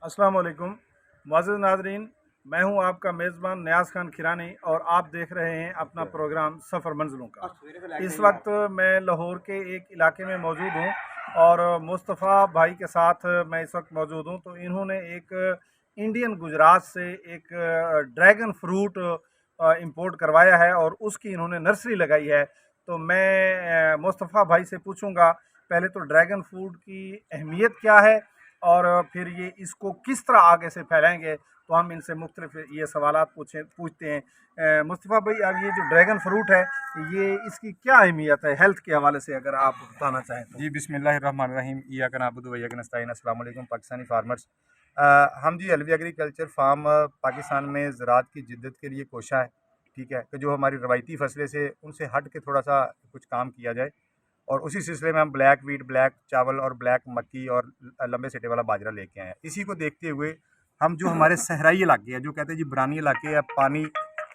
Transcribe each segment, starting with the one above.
अस्सलाम वालेकुम मुअज़्ज़िज़ नाज़रीन। मैं हूं आपका मेज़बान नियाज़ खान खिरानी और आप देख रहे हैं अपना प्रोग्राम सफ़र मंज़िलों का। इस वक्त मैं लाहौर के एक इलाके में मौजूद हूं और मुस्तफ़ा भाई के साथ मैं इस वक्त मौजूद हूं। तो इन्होंने एक इंडियन गुजरात से एक ड्रैगन फ्रूट इंपोर्ट करवाया है और उसकी इन्होंने नर्सरी लगाई है। तो मैं मुस्तफ़ा भाई से पूछूंगा पहले तो ड्रैगन फ्रूट की अहमियत क्या है और फिर ये इसको किस तरह आगे से फैलाएंगे। तो हम इनसे मुख्तलिफ ये सवालात पूछते हैं। मुस्तफ़ा भाई, अब ये जो ड्रैगन फ्रूट है, ये इसकी क्या अहमियत है हेल्थ के हवाले से, अगर आप बताना चाहें तो। जी बिस्मिल्लाहिर्रहमानिर्रहीम इय्याका नअबुदु व इय्याका नस्तईन। अस्सलाम वालेकुम पाकिस्तानी फार्मर्स। हम जी अलवी एग्रीकल्चर फार्म पाकिस्तान में ज़राअत की जिद्दत के लिए कोशा है, ठीक है, कि जो हमारी रवायती फसलें से उनसे हट के थोड़ा सा कुछ काम किया जाए। और उसी सिलसिले में हम ब्लैक वीट, ब्लैक चावल और ब्लैक मक्की और लंबे सेटे वाला बाजरा लेके आए हैं। इसी को देखते हुए हम जो हमारे सहराई इलाके हैं, जो कहते हैं जी बरानी इलाके या पानी,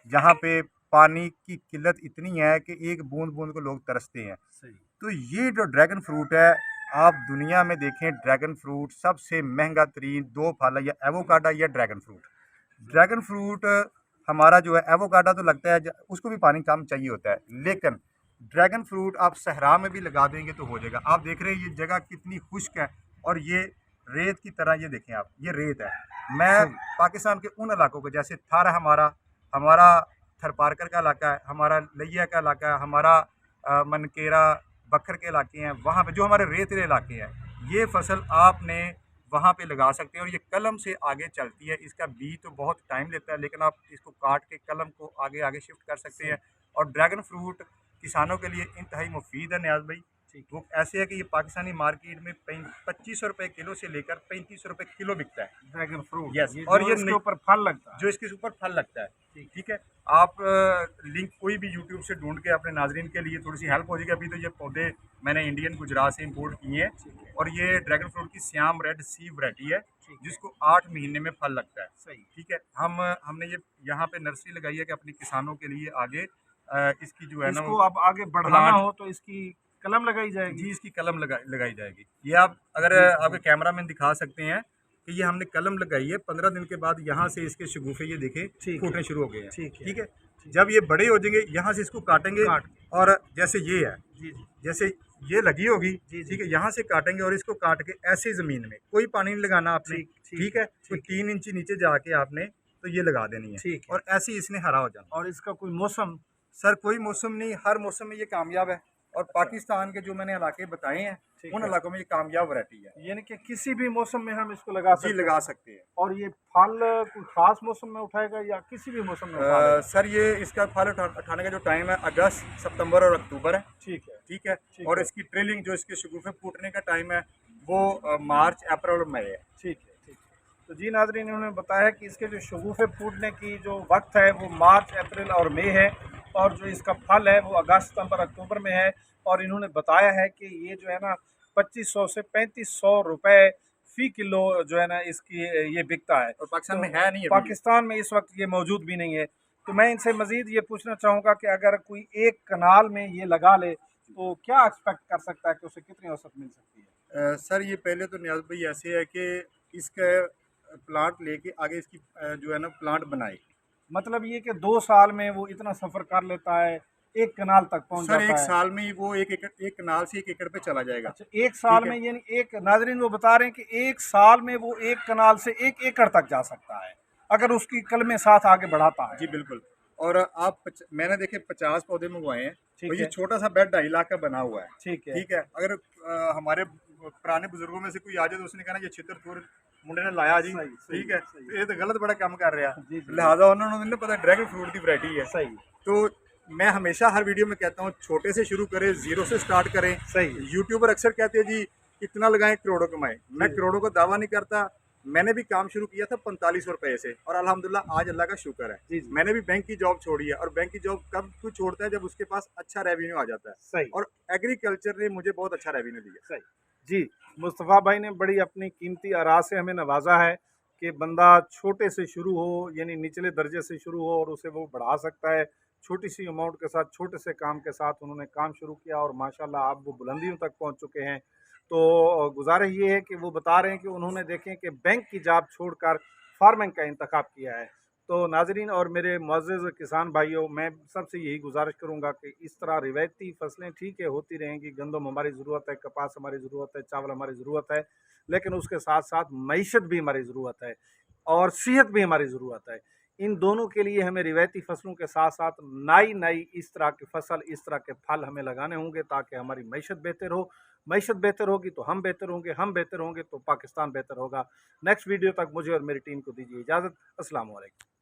जहाँ पे पानी की किल्लत इतनी है कि एक बूंद बूंद को लोग तरसते हैं। सही। तो ये जो ड्रैगन फ्रूट है, आप दुनिया में देखें ड्रैगन फ्रूट सबसे महंगा तरीन दो फल है, या एवोकाडो या ड्रैगन फ्रूट। ड्रैगन फ्रूट हमारा जो है, एवोकाडो तो लगता है उसको भी पानी कम चाहिए होता है, लेकिन ड्रैगन फ्रूट आप सहरा में भी लगा देंगे तो हो जाएगा। आप देख रहे हैं ये जगह कितनी खुश्क है और ये रेत की तरह, ये देखें आप, ये रेत है। मैं सही। पाकिस्तान के उन इलाकों को, जैसे थारा हमारा हमारा थरपारकर का इलाका है, हमारा लिया का इलाका है, हमारा मनकेरा बखर के इलाके हैं, वहाँ पे जो हमारे रेतीले इलाके हैं, ये फसल आपने वहाँ पे लगा सकते हैं और ये कलम से आगे चलती है। इसका बीज तो बहुत टाइम लेता है, लेकिन आप इसको काट के कलम को आगे आगे शिफ्ट कर सकते सही। हैं। और ड्रैगन फ्रूट किसानों के लिए इंतहाई मुफीद है नियाज़ भाई। ठीक वो है। ऐसे है कि ये पाकिस्तानी मार्केट में 2500 रुपये किलो से लेकर 3500 रुपये किलो बिकता है। ड्रैगन फ्रूट यस, ये और जो ये इसके ऊपर फल लगता है। जो इसके ऊपर फल लगता है। ठीक है। ठीक है। आप लिंक कोई भी यूट्यूब से ढूंढ के अपने नाजरीन के लिए थोड़ी सी हेल्प हो जाएगी। अभी तो ये पौधे मैंने इंडियन गुजरात से इंपोर्ट किए हैं ठीक है। और ये ड्रैगन फ्रूट की श्याम रेड सी वैरायटी है, ठीक है। जिसको 8 महीने में फल लगता है। सही। ठीक है। हमने ये यहाँ पे नर्सरी लगाई है कि अपने किसानों के लिए आगे इसकी जो है ना इसको वो अब आगे बढ़ाना प्लांट, हो तो इसकी कलम लगाई जाएगी। जी इसकी कलम लगाई जाएगी। ये आप अगर जी आपके जी। कैमरा में दिखा सकते हैं कि ये हमने कलम लगाई है। 15 दिन के बाद यहाँ से इसके शगुफे ये देखें ठीक है। फूटने शुरू हो गए हैं। ठीक है। ठीक है। ठीक जब है। ये बड़े हो जाएंगे, यहाँ से इसको काटेंगे काट के। और जैसे ये है, जी जी। जैसे ये लगी होगी, जी जी। ठीक है, यहाँ से काटेंगे और इसको काट के ऐसे ज़मीन में कोई पानी नहीं लगाना आपने। ठीक ठीक ठीक है। है। कोई ठीक है। 3 इंची नीचे जाके आपने तो ये लगा देनी है ठीक है। और ऐसे ही इसने हरा हो जाना। और इसका कोई मौसम। सर कोई मौसम नहीं, हर मौसम में ये कामयाब है। और अच्छा। पाकिस्तान के जो मैंने इलाके बताए हैं, ठीक उन है। इलाकों में ये कामयाब वैरायटी है। यानी कि किसी भी मौसम में हम इसको लगा जी सकते लगा हैं। सकते हैं। और ये फल कोई खास मौसम में उठाएगा या किसी भी मौसम में उठा लेगा। सर ये इसका फल उठाने का जो टाइम है अगस्त, सितंबर और अक्टूबर है। ठीक है। ठीक है। ठीक और है। इसकी ट्रेलिंग, जो इसके शगुफे फूटने का टाइम है, वो मार्च, अप्रैल और मई है। ठीक है। ठीक है। तो जी नाज़रीन, इन्होंने बताया कि इसके जो शगुफ़े फूटने की जो वक्त है वो मार्च, अप्रैल और मई है, और जो इसका फल है वो अगस्त, सितंबर, अक्टूबर में है। और इन्होंने बताया है कि ये जो है ना 2500 से 3500 रुपये फ़ी किलो जो है ना इसकी ये बिकता है। और पाकिस्तान तो में है नहीं अभी ये। पाकिस्तान में इस वक्त ये मौजूद भी नहीं है। तो मैं इनसे मज़ीद ये पूछना चाहूँगा कि अगर कोई एक कनाल में ये लगा ले तो क्या एक्सपेक्ट कर सकता है कि उसे कितनी औसत मिल सकती है। सर ये पहले तो नियाज भाई ऐसे है कि इसका प्लांट लेके आगे इसकी जो है ना प्लांट बनाए। मतलब ये कि 2 साल में वो इतना सफ़र कर लेता है, 1 कनाल तक पहुँच सर एक जाता है। साल में ही वो 1 एकड़, एक कनाल से 1 एकड़ पे चला जाएगा। अच्छा, 1 साल ठीक है। में, यानी एक नाज़रीन वो बता रहे हैं कि 1 साल में वो 1 कनाल से 1 एकड़ तक जा सकता है, अगर उसकी कलमें साथ आगे बढ़ाता है। जी बिल्कुल। और मैंने देखे 50 पौधे मंगवाए हैं और ठीक ये है। छोटा सा बेड 2.5 लाख का बना हुआ है। ठीक है। ठीक है। अगर हमारे पुराने बुजुर्गों में से कोई आ जाए तो उसने कहना ये छितर मुंडे ने लाया जी। सही, सही, ठीक है। सही। तो ये तो गलत बड़ा काम कर रहा जी, जी, है, जी। लिहाजा उन्होंने नहीं पता ड्रैगन फ्रूट की वैरायटी है। सही, तो मैं हमेशा हर वीडियो में कहता हूँ छोटे से शुरू करें, जीरो से स्टार्ट करें। सही। यूट्यूबर अक्सर कहते हैं जी इतना लगाएं करोड़ों कमाएं। जी, मैं जी। करोड़ों का दावा नहीं करता। मैंने भी काम शुरू किया था 4500 रुपये से और अल्हम्दुलिल्लाह आज अल्लाह का शुक्र है। जी, जी। मैंने भी बैंक की जॉब छोड़ी है और बैंक की जॉब कब कोई छोड़ता है, जब उसके पास अच्छा रेवेन्यू आ जाता है। सही, और एग्रीकल्चर ने मुझे बहुत अच्छा रेवेन्यू दिया। सही। जी, मुस्तफ़ा भाई ने बड़ी अपनी कीमती आरा से हमें नवाज़ा है कि बंदा छोटे से शुरू हो, यानी निचले दर्जे से शुरू हो और उसे वो बढ़ा सकता है। छोटी-सी अमाउंट के साथ, छोटे से काम के साथ उन्होंने काम शुरू किया और माशाल्लाह अब वो बुलंदियों तक पहुँच चुके हैं। तो गुजारिश ये है कि वो बता रहे हैं कि उन्होंने देखें कि बैंक की जॉब छोड़कर फार्मिंग का इंतखाब किया है। तो नाजरीन और मेरे मुअज़्ज़ज़ किसान भाइयों, मैं सबसे यही गुजारिश करूँगा कि इस तरह रिवायती फसलें ठीक है होती रहेंगी, गंदम हमारी ज़रूरत है, कपास हमारी ज़रूरत है, चावल हमारी ज़रूरत है, लेकिन उसके साथ साथ मईशत भी हमारी ज़रूरत है और सेहत भी हमारी ज़रूरत है। इन दोनों के लिए हमें रिवायती फसलों के साथ साथ नई नई इस तरह की फसल, इस तरह के फल हमें लगाने होंगे ताकि हमारी मईशत बेहतर हो। मईशत बेहतर होगी तो हम बेहतर होंगे, हम बेहतर होंगे तो पाकिस्तान बेहतर होगा। नेक्स्ट वीडियो तक मुझे और मेरी टीम को दीजिए इजाज़त। अस्सलाम वालेकुम।